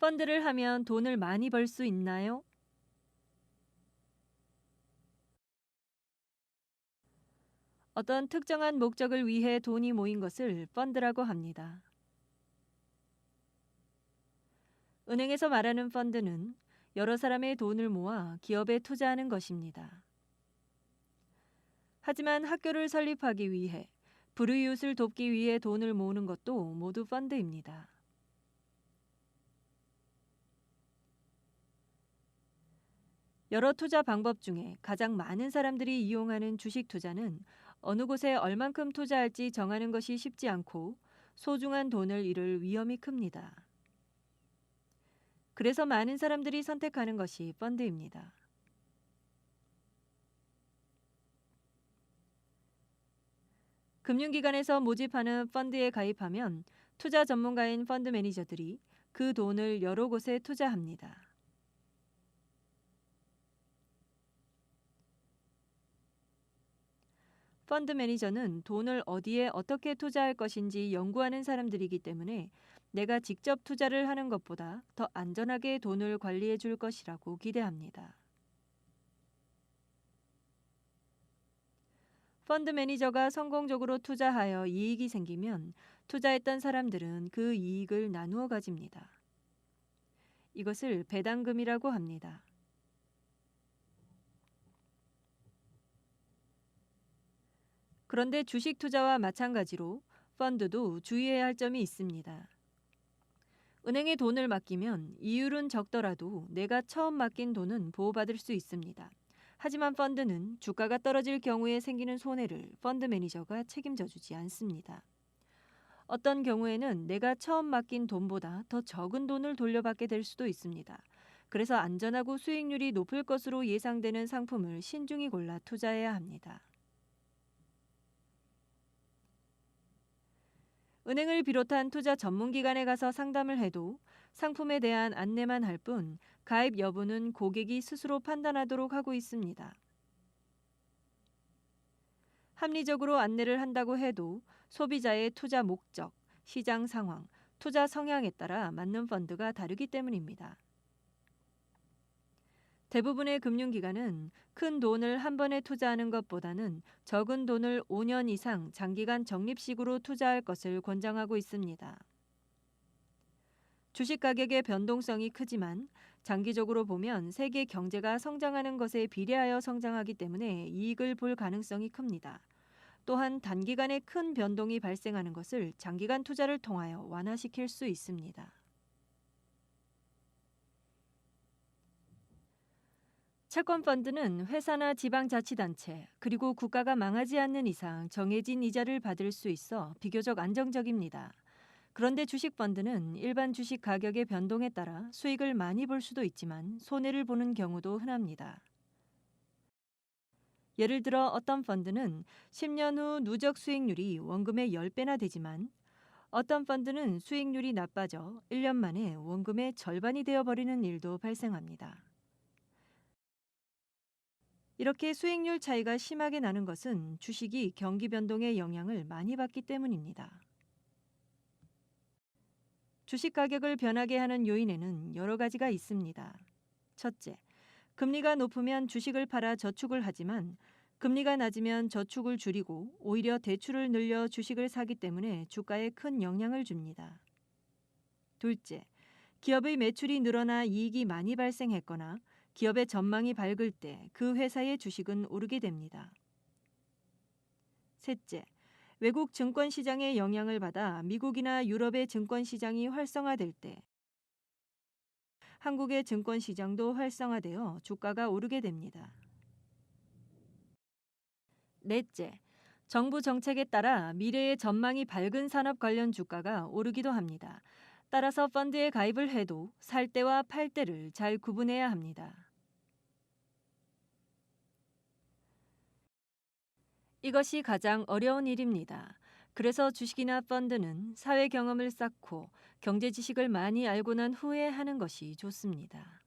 펀드를 하면 돈을 많이 벌 수 있나요? 어떤 특정한 목적을 위해 돈이 모인 것을 펀드라고 합니다. 은행에서 말하는 펀드는 여러 사람의 돈을 모아 기업에 투자하는 것입니다. 하지만 학교를 설립하기 위해, 불우이웃을 돕기 위해 돈을 모으는 것도 모두 펀드입니다. 여러 투자 방법 중에 가장 많은 사람들이 이용하는 주식 투자는 어느 곳에 얼만큼 투자할지 정하는 것이 쉽지 않고 소중한 돈을 잃을 위험이 큽니다. 그래서 많은 사람들이 선택하는 것이 펀드입니다. 금융기관에서 모집하는 펀드에 가입하면 투자 전문가인 펀드 매니저들이 그 돈을 여러 곳에 투자합니다. 펀드 매니저는 돈을 어디에 어떻게 투자할 것인지 연구하는 사람들이기 때문에 내가 직접 투자를 하는 것보다 더 안전하게 돈을 관리해 줄 것이라고 기대합니다. 펀드 매니저가 성공적으로 투자하여 이익이 생기면 투자했던 사람들은 그 이익을 나누어 가집니다. 이것을 배당금이라고 합니다. 그런데 주식 투자와 마찬가지로 펀드도 주의해야 할 점이 있습니다. 은행에 돈을 맡기면 이율은 적더라도 내가 처음 맡긴 돈은 보호받을 수 있습니다. 하지만 펀드는 주가가 떨어질 경우에 생기는 손해를 펀드 매니저가 책임져 주지 않습니다. 어떤 경우에는 내가 처음 맡긴 돈보다 더 적은 돈을 돌려받게 될 수도 있습니다. 그래서 안전하고 수익률이 높을 것으로 예상되는 상품을 신중히 골라 투자해야 합니다. 은행을 비롯한 투자 전문기관에 가서 상담을 해도 상품에 대한 안내만 할 뿐 가입 여부는 고객이 스스로 판단하도록 하고 있습니다. 합리적으로 안내를 한다고 해도 소비자의 투자 목적, 시장 상황, 투자 성향에 따라 맞는 펀드가 다르기 때문입니다. 대부분의 금융기관은 큰 돈을 한 번에 투자하는 것보다는 적은 돈을 5년 이상 장기간 적립식으로 투자할 것을 권장하고 있습니다. 주식 가격의 변동성이 크지만 장기적으로 보면 세계 경제가 성장하는 것에 비례하여 성장하기 때문에 이익을 볼 가능성이 큽니다. 또한 단기간에 큰 변동이 발생하는 것을 장기간 투자를 통하여 완화시킬 수 있습니다. 채권펀드는 회사나 지방자치단체 그리고 국가가 망하지 않는 이상 정해진 이자를 받을 수 있어 비교적 안정적입니다. 그런데 주식펀드는 일반 주식 가격의 변동에 따라 수익을 많이 볼 수도 있지만 손해를 보는 경우도 흔합니다. 예를 들어 어떤 펀드는 10년 후 누적 수익률이 원금의 10배나 되지만 어떤 펀드는 수익률이 나빠져 1년 만에 원금의 절반이 되어버리는 일도 발생합니다. 이렇게 수익률 차이가 심하게 나는 것은 주식이 경기 변동의 영향을 많이 받기 때문입니다. 주식 가격을 변하게 하는 요인에는 여러 가지가 있습니다. 첫째, 금리가 높으면 주식을 팔아 저축을 하지만 금리가 낮으면 저축을 줄이고 오히려 대출을 늘려 주식을 사기 때문에 주가에 큰 영향을 줍니다. 둘째, 기업의 매출이 늘어나 이익이 많이 발생했거나 기업의 전망이 밝을 때 그 회사의 주식은 오르게 됩니다. 셋째, 외국 증권 시장의 영향을 받아 미국이나 유럽의 증권 시장이 활성화될 때 한국의 증권 시장도 활성화되어 주가가 오르게 됩니다. 넷째, 정부 정책에 따라 미래의 전망이 밝은 산업 관련 주가가 오르기도 합니다. 따라서 펀드에 가입을 해도 살 때와 팔 때를 잘 구분해야 합니다. 이것이 가장 어려운 일입니다. 그래서 주식이나 펀드는 사회 경험을 쌓고 경제 지식을 많이 알고 난 후에 하는 것이 좋습니다.